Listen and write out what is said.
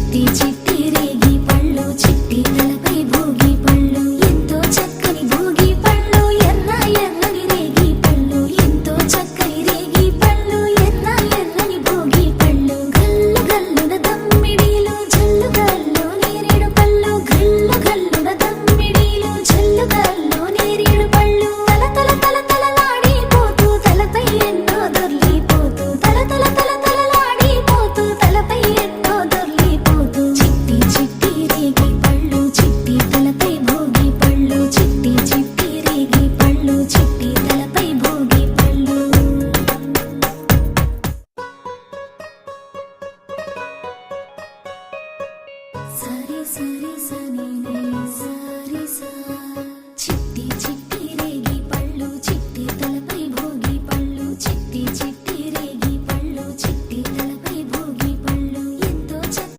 చిట్టి చిట్టి రేగి పళ్ళు చిట్టి తలపై భోగి పళ్ళు ఎంతో చక్కని భోగి పళ్ళు ఎర్ర ఎర్రని రేగి పళ్ళు ఎంతో చక్కని రేగి పళ్ళు ఎర్ర ఎర్రని భోగి పళ్ళు గల్లు గల్లున దమ్మిడీలు జల్లు గల్లు నేరేడు పళ్ళు గల్లు గల్లున దమ్మిడీలు జల్లు గల్లు నేరేడు పళ్ళు తల తల తల తలలాడిపోతూ తలపై ఎన్నో దొర్లిపోతూ తల తల తల తలలాడిపోతూ తలపై ఎన్నో దొర్లిపోతూ చిట్టి చిట్టి రేగి పళ్ళు చిట్టి తలపై భోగి పళ్ళు చిట్టి చిట్టి రేగి పళ్ళు చిట్టి తలపై భోగి పళ్ళు సరి సరి